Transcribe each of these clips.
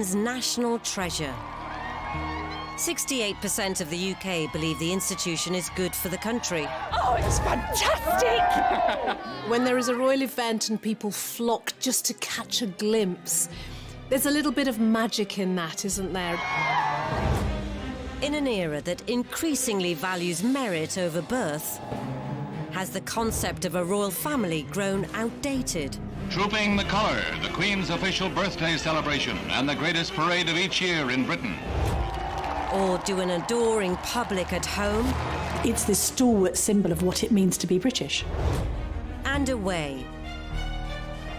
national treasure. 68% of the UK believe the institution is good for the country. Oh, it's fantastic! When there is a royal event and people flock just to catch a glimpse, there's a little bit of magic in that, isn't there? In an era that increasingly values merit over birth, has the concept of a royal family grown outdated? Trooping the colour, the Queen's official birthday celebration and the greatest parade of each year in Britain. Or do an adoring public at home? It's this stalwart symbol of what it means to be British. And away.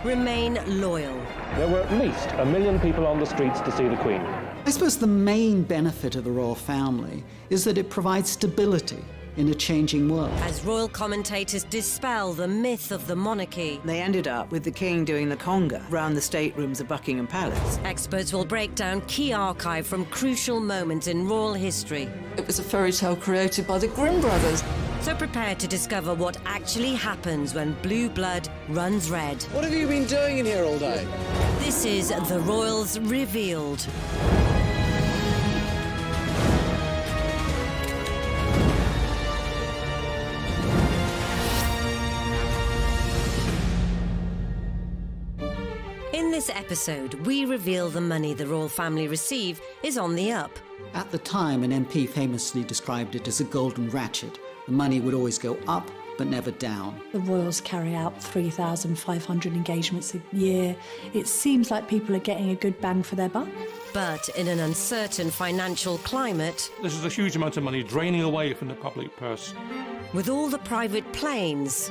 Remain loyal. There were at least 1 million people on the streets to see the Queen. I suppose the main benefit of the royal family is that it provides stability in a changing world. As royal commentators dispel the myth of the monarchy, They ended up with the king doing the conga round the staterooms of Buckingham Palace. experts will break down key archive from crucial moments in royal history. It was a fairy tale created by the Grimm brothers. So prepare to discover what actually happens when blue blood runs red. What have you been doing in here all day? This is The Royals Revealed. In this episode, we reveal the money the royal family receive is on the up. At the time, an MP famously described it as a golden ratchet. The money would always go up, but never down. The royals carry out 3,500 engagements a year. It seems like people are getting a good bang for their buck. But in an uncertain financial climate, This is a huge amount of money draining away from the public purse. with all the private planes,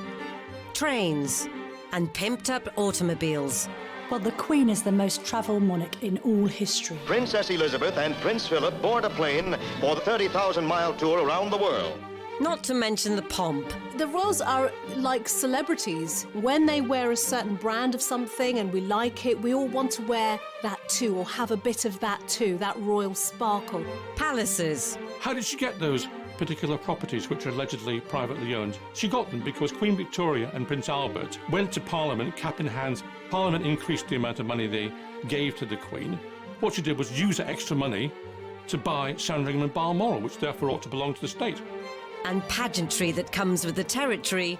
trains, and pimped-up automobiles, Well, the Queen is the most travelled monarch in all history. Princess Elizabeth and Prince Philip board a plane for the 30,000-mile tour around the world. not to mention the pomp. The royals are like celebrities. When they wear a certain brand of something and we like it, we all want to wear that too, or have a bit of that too, that royal sparkle. Palaces, How did she get those particular properties which are allegedly privately owned? She got them because Queen Victoria and Prince Albert went to Parliament cap in hand. Parliament increased the amount of money they gave to the Queen. What she did was use that extra money to buy Sandringham and Balmoral, which therefore ought to belong to the state. and pageantry that comes with the territory.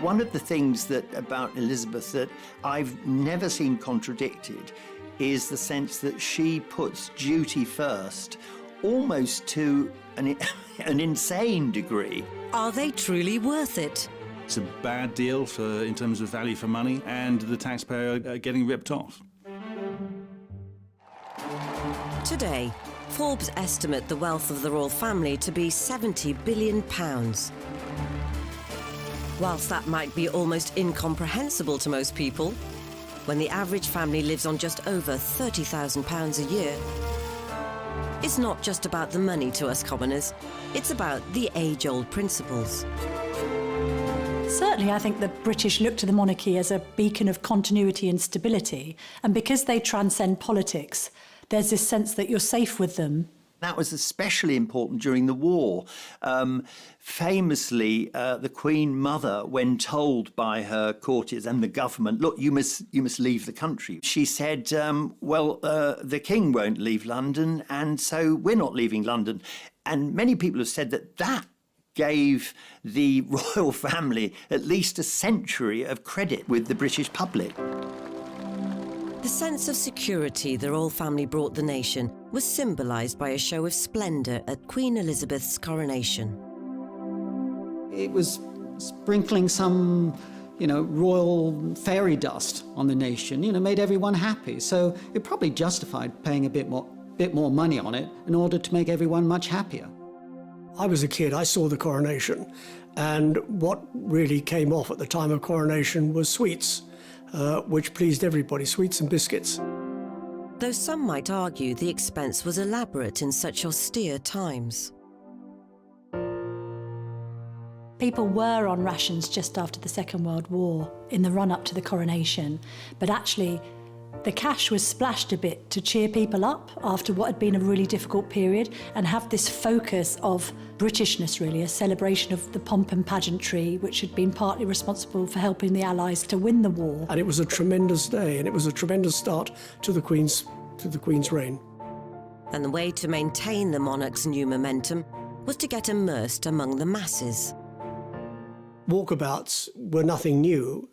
One of the things that about Elizabeth that I've never seen contradicted is the sense that she puts duty first, almost to an insane degree. Are they truly worth it? It's a bad deal in terms of value for money, and the taxpayer getting ripped off. Today, Forbes estimate the wealth of the royal family to be £70 billion. Whilst that might be almost incomprehensible to most people, when the average family lives on just over £30,000 a year, it's not just about the money to us commoners, it's about the age-old principles. Certainly, I think the British look to the monarchy as a beacon of continuity and stability, and because they transcend politics, there's this sense that you're safe with them. That was especially important during the war. Famously, the Queen Mother, when told by her courtiers and the government, look, you must leave the country, she said, the King won't leave London, and so we're not leaving London. And many people have said that gave the royal family at least a century of credit with the British public. The sense of security the royal family brought the nation was symbolised by a show of splendour at Queen Elizabeth's coronation. It was sprinkling some, royal fairy dust on the nation, made everyone happy. So it probably justified paying a bit more money on it in order to make everyone much happier. I was a kid, I saw the coronation, and what really came off at the time of coronation was sweets, which pleased everybody, sweets and biscuits. Though some might argue the expense was elaborate in such austere times. People were on rations just after the Second World War, in the run-up to the coronation, but actually the cash was splashed a bit to cheer people up after what had been a really difficult period and have this focus of Britishness, really, a celebration of the pomp and pageantry, which had been partly responsible for helping the Allies to win the war. And it was a tremendous day, and it was a tremendous start to the Queen's to the Queen's reign. And the way to maintain the monarch's new momentum was to get immersed among the masses. Walkabouts were nothing new.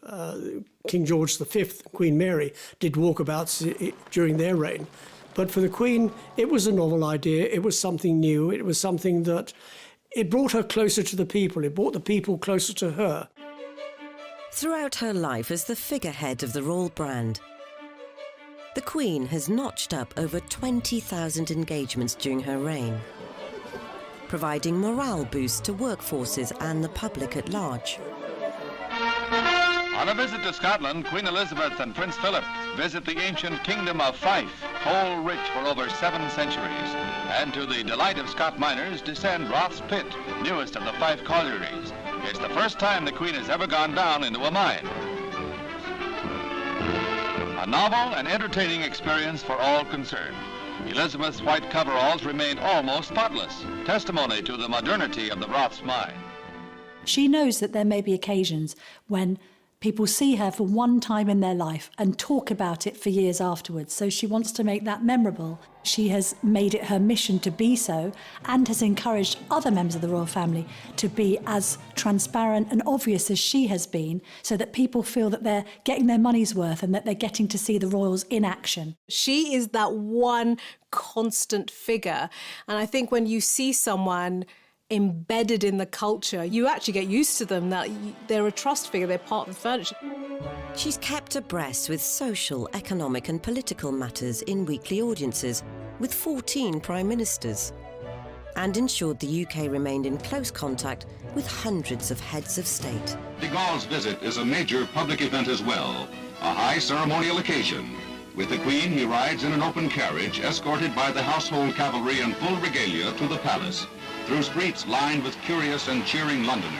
King George V, Queen Mary, did walkabouts during their reign. But for the Queen, it was a novel idea. It was something new. It was something that it brought her closer to the people. It brought the people closer to her. Throughout her life as the figurehead of the royal brand, the Queen has notched up over 20,000 engagements during her reign, providing morale boosts to workforces and the public at large. On a visit to Scotland, Queen Elizabeth and Prince Philip visit the ancient kingdom of Fife, coal rich for over 7 centuries. And to the delight of Scot miners, descend Roth's Pit, newest of the Fife collieries. It's the first time the Queen has ever gone down into a mine. A novel and entertaining experience for all concerned. Elizabeth's white coveralls remained almost spotless, testimony to the modernity of the Roth's mine. She knows that there may be occasions when people see her for one time in their life and talk about it for years afterwards, so she wants to make that memorable. She has made it her mission to be so and has encouraged other members of the royal family to be as transparent and obvious as she has been, so that people feel that they're getting their money's worth and that they're getting to see the royals in action. She is that one constant figure. And I think when you see someone embedded in the culture, you actually get used to them, that they're a trust figure, they're part of the furniture. She's kept abreast with social, economic and political matters in weekly audiences with 14 prime ministers, and ensured the UK remained in close contact with hundreds of heads of state. De Gaulle's visit is a major public event as well, a high ceremonial occasion. With the Queen, he rides in an open carriage, escorted by the household cavalry in full regalia to the palace, through streets lined with curious and cheering Londoners.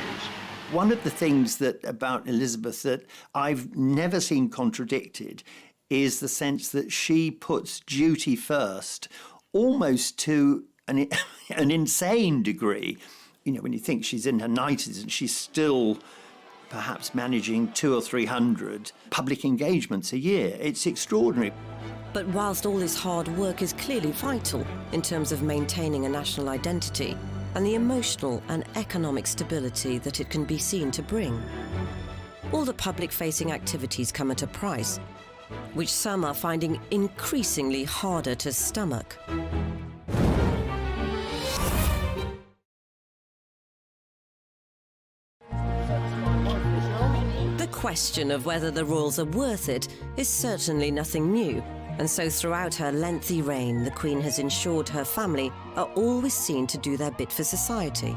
One of the things about Elizabeth that I've never seen contradicted is the sense that she puts duty first, almost to an insane degree. You know, when you think she's in her 90s and she's still perhaps managing 200 or 300 public engagements a year. It's extraordinary. But whilst all this hard work is clearly vital in terms of maintaining a national identity and the emotional and economic stability that it can be seen to bring, all the public-facing activities come at a price, which some are finding increasingly harder to stomach. The question of whether the royals are worth it is certainly nothing new, and so throughout her lengthy reign, the Queen has ensured her family are always seen to do their bit for society.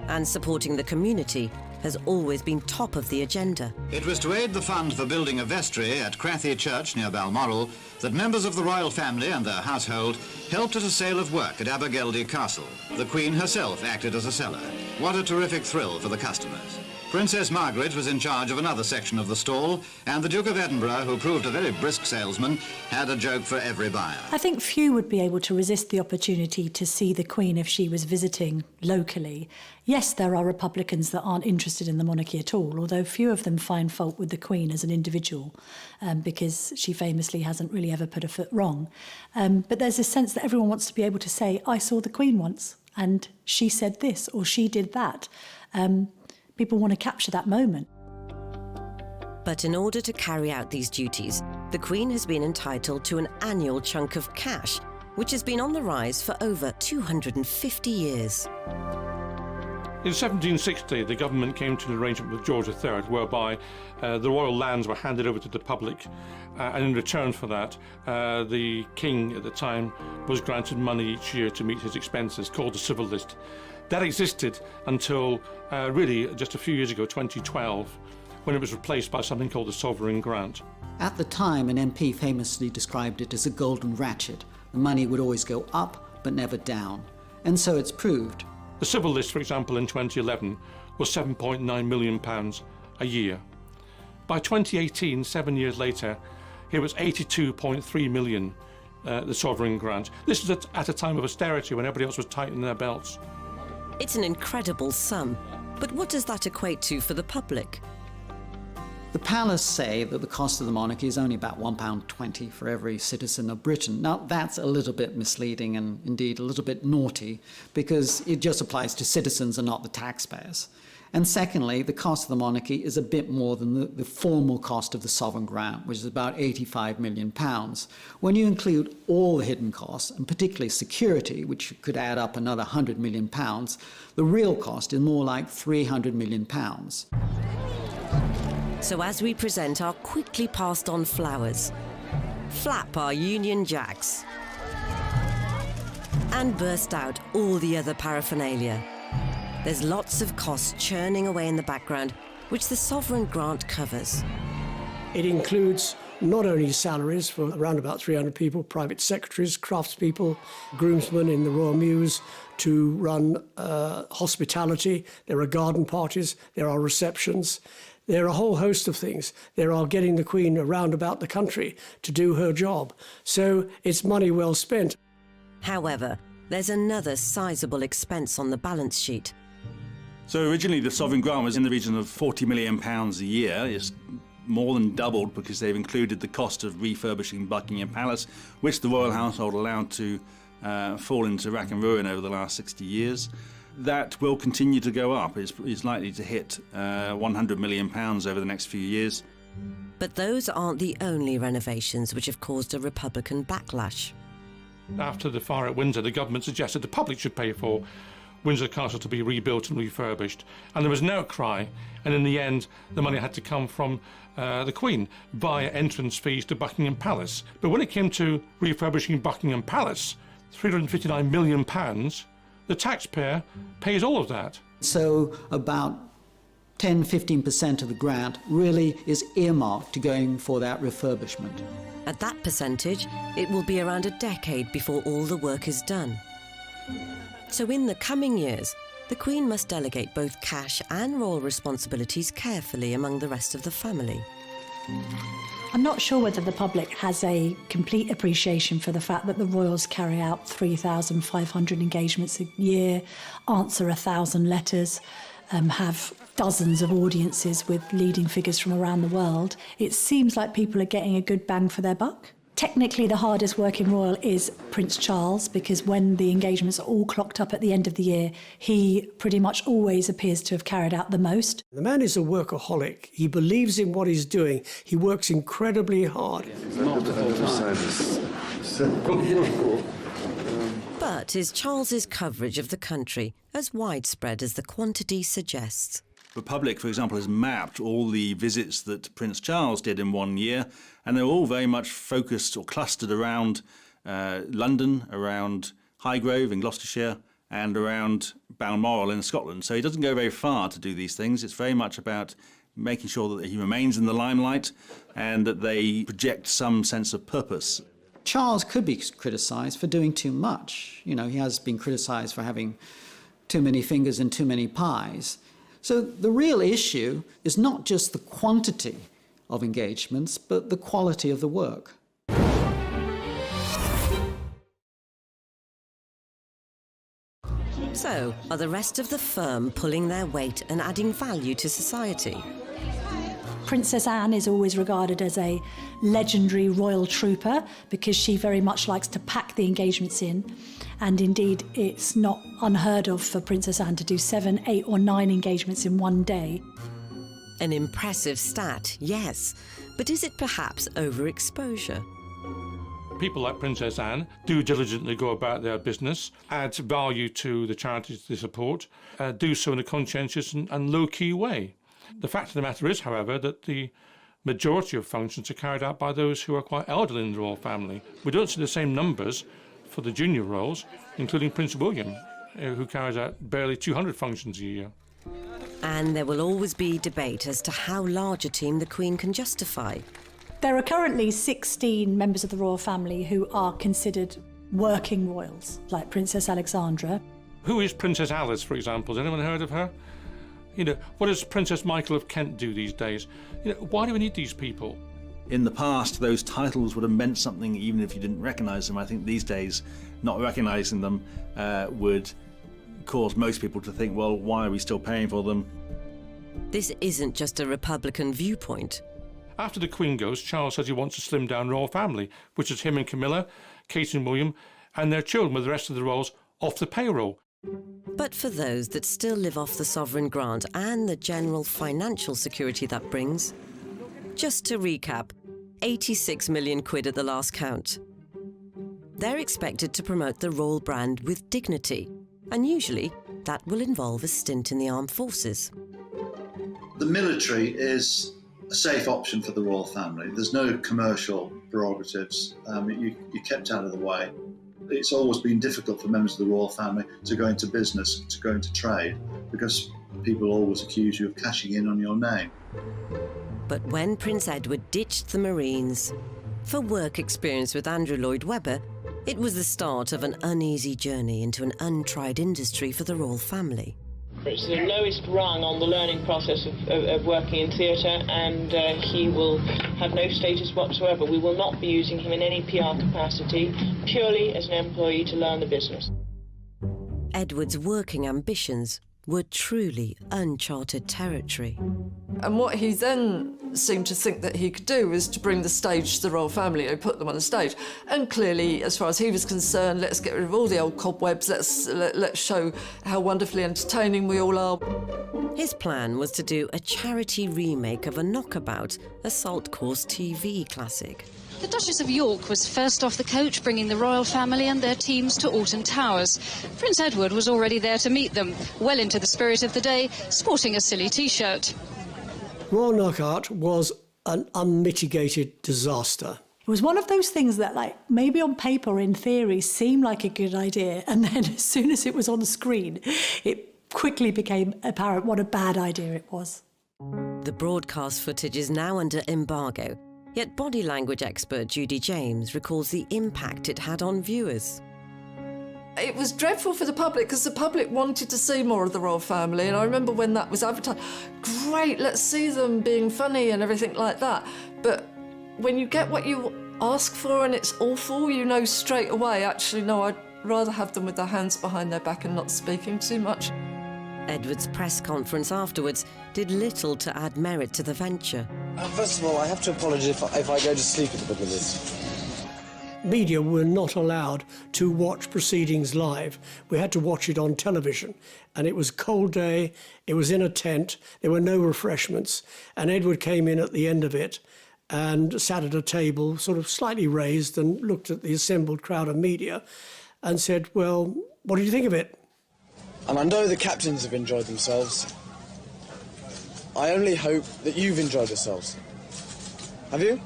And supporting the community has always been top of the agenda. It was to aid the fund for building a vestry at Crathy Church near Balmoral that members of the royal family and their household helped at a sale of work at Abergeldy Castle. The Queen herself acted as a seller. What a terrific thrill for the customers. Princess Margaret was in charge of another section of the stall, and the Duke of Edinburgh, who proved a very brisk salesman, had a joke for every buyer. I think few would be able to resist the opportunity to see the Queen if she was visiting locally. Yes, there are Republicans that aren't interested in the monarchy at all, although few of them find fault with the Queen as an individual, because she famously hasn't really ever put a foot wrong. But there's a sense that everyone wants to be able to say, I saw the Queen once, and she said this, or she did that. People want to capture that moment. But in order to carry out these duties, the Queen has been entitled to an annual chunk of cash, which has been on the rise for over 250 years. In 1760, the government came to an arrangement with George III whereby the royal lands were handed over to the public, and in return for that, the king at the time was granted money each year to meet his expenses, called the civil list. That existed until really just a few years ago, 2012, when it was replaced by something called the sovereign grant. At the time, an MP famously described it as a golden ratchet. The money would always go up, but never down. And so it's proved. The civil list, for example, in 2011 was £7.9 million a year. By 2018, 7 years later, it was £82.3 million, the sovereign grant. This was at a time of austerity when everybody else was tightening their belts. It's an incredible sum, but what does that equate to for the public? The palace say that the cost of the monarchy is only about £1.20 for every citizen of Britain. Now, that's a little bit misleading and indeed a little bit naughty because it just applies to citizens and not the taxpayers. And secondly, the cost of the monarchy is a bit more than the formal cost of the sovereign grant, which is about £85 million. When you include all the hidden costs, and particularly security, which could add up another £100 million, the real cost is more like £300 million. So as we present our quickly passed on flowers, flap our Union Jacks, and burst out all the other paraphernalia, there's lots of costs churning away in the background, which the sovereign grant covers. It includes not only salaries for around about 300 people, private secretaries, craftspeople, groomsmen in the Royal Mews to run hospitality. There are garden parties, there are receptions. There are a whole host of things. There are getting the Queen around about the country to do her job. So it's money well spent. However, there's another sizable expense on the balance sheet. So originally the sovereign grant was in the region of £40 million a year. It's more than doubled because they've included the cost of refurbishing Buckingham Palace, which the royal household allowed to fall into rack and ruin over the last 60 years. That will continue to go up. It's likely to hit £100 million over the next few years. But those aren't the only renovations which have caused a Republican backlash. After the fire at Windsor, the government suggested the public should pay for Windsor Castle to be rebuilt and refurbished. And there was an outcry, and in the end, the money had to come from the Queen via entrance fees to Buckingham Palace. But when it came to refurbishing Buckingham Palace, £359 million, the taxpayer pays all of that. So about 10-15% of the grant really is earmarked to going for that refurbishment. At that percentage, it will be around a decade before all the work is done. So in the coming years, the Queen must delegate both cash and royal responsibilities carefully among the rest of the family. I'm not sure whether the public has a complete appreciation for the fact that the royals carry out 3,500 engagements a year, answer 1,000 letters, have dozens of audiences with leading figures from around the world. It seems like people are getting a good bang for their buck. Technically, the hardest working royal is Prince Charles, because when the engagements are all clocked up at the end of the year, he pretty much always appears to have carried out the most. The man is a workaholic. He believes in what he's doing. He works incredibly hard. But is Charles's coverage of the country as widespread as the quantity suggests? The public, for example, has mapped all the visits that Prince Charles did in 1 year, and they're all very much focused or clustered around London, around Highgrove in Gloucestershire, and around Balmoral in Scotland. So he doesn't go very far to do these things. It's very much about making sure that he remains in the limelight and that they project some sense of purpose. Charles could be criticised for doing too much. You know, he has been criticised for having too many fingers in too many pies. So the real issue is not just the quantity of engagements, but the quality of the work. So, are the rest of the firm pulling their weight and adding value to society? Princess Anne is always regarded as a legendary royal trooper because she very much likes to pack the engagements in. And indeed, it's not unheard of for Princess Anne to do 7, 8 or 9 engagements in one day. An impressive stat, yes. But is it perhaps overexposure? People like Princess Anne do diligently go about their business, add value to the charities they support, do so in a conscientious and low-key way. The fact of the matter is, however, that the majority of functions are carried out by those who are quite elderly in the royal family. We don't see the same numbers for the junior royals, including Prince William, who carries out barely 200 functions a year. And there will always be debate as to how large a team the Queen can justify. There are currently 16 members of the royal family who are considered working royals, like Princess Alexandra. Who is Princess Alice, for example? Has anyone heard of her? You know, what does Princess Michael of Kent do these days? You know, why do we need these people? In the past, those titles would have meant something even if you didn't recognise them. I think these days, not recognising them would cause most people to think, well, why are we still paying for them? This isn't just a Republican viewpoint. After the Queen goes, Charles says he wants to slim down the royal family, which is him and Camilla, Kate and William, and their children with the rest of the royals off the payroll. But for those that still live off the sovereign grant and the general financial security that brings, just to recap, 86 million quid at the last count. They're expected to promote the royal brand with dignity, and usually that will involve a stint in the armed forces. The military is a safe option for the royal family. There's no commercial prerogatives. You're kept out of the way. It's always been difficult for members of the royal family to go into business, to go into trade, because people always accuse you of cashing in on your name. But when Prince Edward ditched the Marines for work experience with Andrew Lloyd Webber, it was the start of an uneasy journey into an untried industry for the royal family. It's the lowest rung on the learning process of working in theatre, and he will have no status whatsoever. We will not be using him in any PR capacity, purely as an employee to learn the business. Edward's working ambitions were truly uncharted territory. And what he then seemed to think that he could do was to bring the stage to the royal family and put them on the stage. And clearly, as far as he was concerned, let's get rid of all the old cobwebs, let's show how wonderfully entertaining we all are. His plan was to do a charity remake of a knockabout assault course TV classic. The Duchess of York was first off the coach, bringing the royal family and their teams to Alton Towers. Prince Edward was already there to meet them, well into the spirit of the day, sporting a silly T-shirt. Royal Knockout was an unmitigated disaster. It was one of those things that, like, maybe on paper or in theory seemed like a good idea, and then as soon as it was on the screen, it quickly became apparent what a bad idea it was. The broadcast footage is now under embargo, yet body language expert Judy James recalls the impact it had on viewers. It was dreadful for the public because the public wanted to see more of the royal family, and I remember when that was advertised, great, let's see them being funny and everything like that. But when you get what you ask for and it's awful, you know straight away, actually, no, I'd rather have them with their hands behind their back and not speaking too much. Edward's press conference afterwards did little to add merit to the venture. First of all, I have to apologise if I go to sleep at the middle of this. Media were not allowed to watch proceedings live. We had to watch it on television. And it was a cold day, it was in a tent, there were no refreshments. And Edward came in at the end of it and sat at a table, sort of slightly raised, and looked at the assembled crowd of media and said, well, what did you think of it? And I know the captains have enjoyed themselves. I only hope that you've enjoyed yourselves. Have you?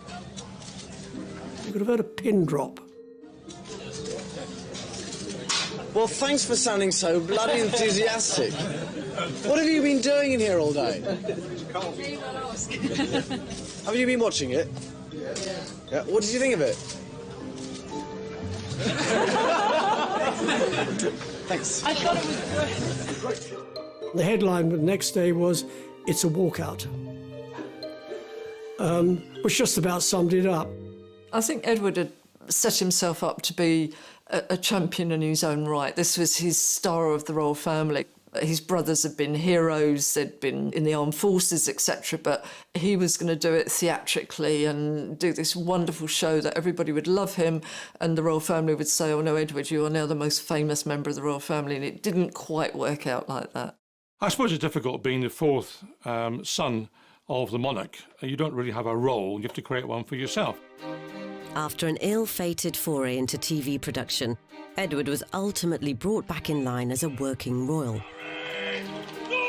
You could have heard a pin drop. Well, thanks for sounding so bloody enthusiastic. What have you been doing in here all day? Have you been watching it? Yeah. What did you think of it? Thanks. I thought it was great. The headline the next day was, "It's a walkout," which just about summed it up. I think Edward had set himself up to be a champion in his own right. This was his star of the royal family. His brothers had been heroes, they'd been in the armed forces, etc., but he was going to do it theatrically and do this wonderful show that everybody would love him, and the royal family would say, oh no, Edward, you are now the most famous member of the royal family, and it didn't quite work out like that. I suppose it's difficult being the fourth son of the monarch. You don't really have a role, you have to create one for yourself. After an ill-fated foray into TV production, Edward was ultimately brought back in line as a working royal.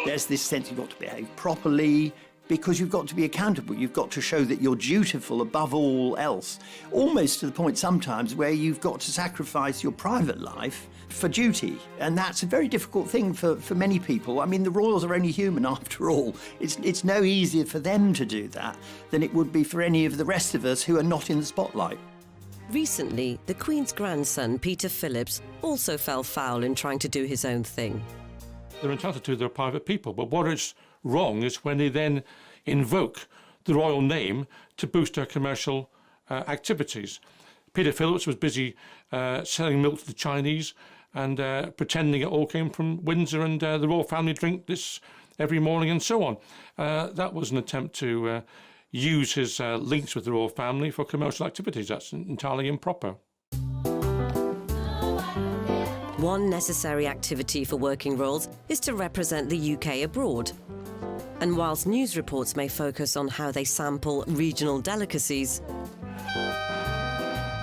There's this sense you've got to behave properly because you've got to be accountable. You've got to show that you're dutiful above all else, almost to the point sometimes where you've got to sacrifice your private life for duty. And that's a very difficult thing for many people. I mean, the royals are only human after all. It's no easier for them to do that than it would be for any of the rest of us who are not in the spotlight. Recently, the Queen's grandson, Peter Phillips, also fell foul in trying to do his own thing. They're entitled to their private people, but what is wrong is when they then invoke the royal name to boost their commercial activities. Peter Phillips was busy selling milk to the Chinese and pretending it all came from Windsor and the royal family drink this every morning and so on. That was an attempt to use his links with the royal family for commercial activities. That's entirely improper. One necessary activity for working royals is to represent the UK abroad. And whilst news reports may focus on how they sample regional delicacies,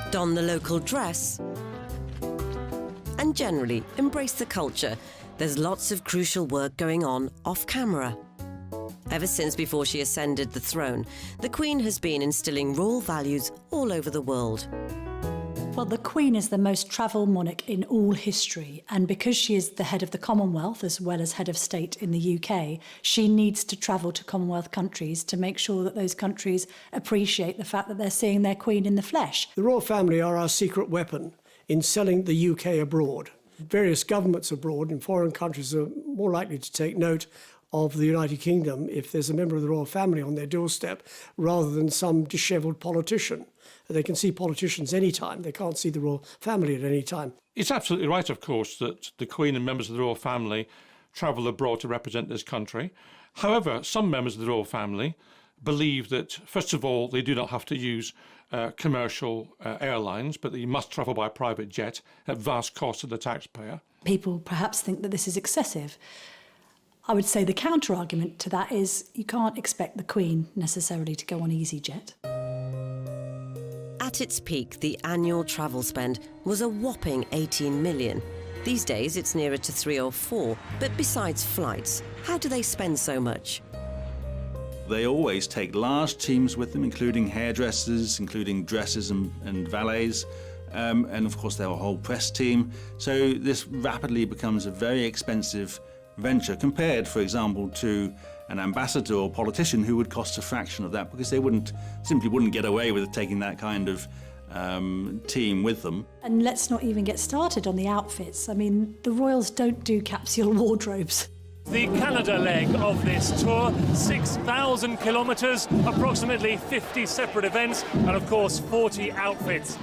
don the local dress, and generally embrace the culture, there's lots of crucial work going on off camera. Ever since before she ascended the throne, the Queen has been instilling royal values all over the world. Well, the Queen is the most travelled monarch in all history, and because she is the head of the Commonwealth as well as head of state in the UK, she needs to travel to Commonwealth countries to make sure that those countries appreciate the fact that they're seeing their Queen in the flesh. The royal family are our secret weapon in selling the UK abroad. Various governments abroad in foreign countries are more likely to take note of the United Kingdom if there's a member of the royal family on their doorstep rather than some dishevelled politician. They can see politicians anytime. They can't see the royal family at any time. It's absolutely right, of course, that the Queen and members of the royal family travel abroad to represent this country. However, some members of the royal family believe that, first of all, they do not have to use commercial airlines, but they must travel by private jet at vast cost to the taxpayer. People perhaps think that this is excessive. I would say the counter-argument to that is you can't expect the Queen necessarily to go on EasyJet. At its peak, the annual travel spend was a whopping 18 million. These days, it's nearer to 3 or 4. But besides flights, how do they spend so much? They always take large teams with them, including hairdressers, including dressers and valets, and of course their whole press team. So this rapidly becomes a very expensive venture compared, for example, to an ambassador or politician who would cost a fraction of that because they simply wouldn't get away with taking that kind of team with them. And let's not even get started on the outfits. I mean, the royals don't do capsule wardrobes. The Canada leg of this tour, 6,000 kilometres, approximately 50 separate events, and of course 40 outfits.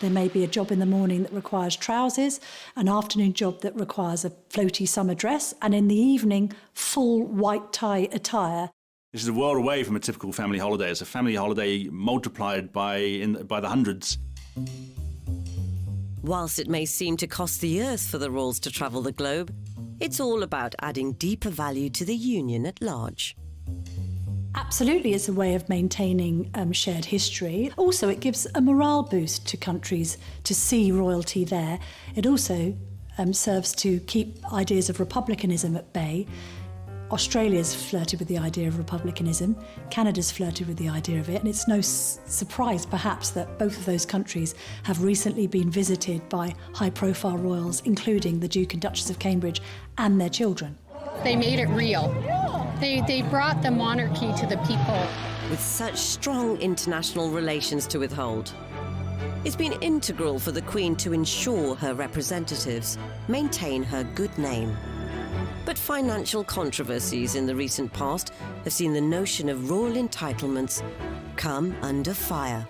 There may be a job in the morning that requires trousers, an afternoon job that requires a floaty summer dress, and in the evening, full white tie attire. This is a world away from a typical family holiday. It's a family holiday multiplied by the hundreds. Whilst it may seem to cost the earth for the royals to travel the globe, it's all about adding deeper value to the union at large. Absolutely, it's a way of maintaining shared history. Also, it gives a morale boost to countries to see royalty there. It also serves to keep ideas of republicanism at bay. Australia's flirted with the idea of republicanism. Canada's flirted with the idea of it. And it's no surprise, perhaps, that both of those countries have recently been visited by high-profile royals, including the Duke and Duchess of Cambridge and their children. They made it real. They brought the monarchy to the people. With such strong international relations to withhold, it's been integral for the Queen to ensure her representatives maintain her good name. But financial controversies in the recent past have seen the notion of royal entitlements come under fire.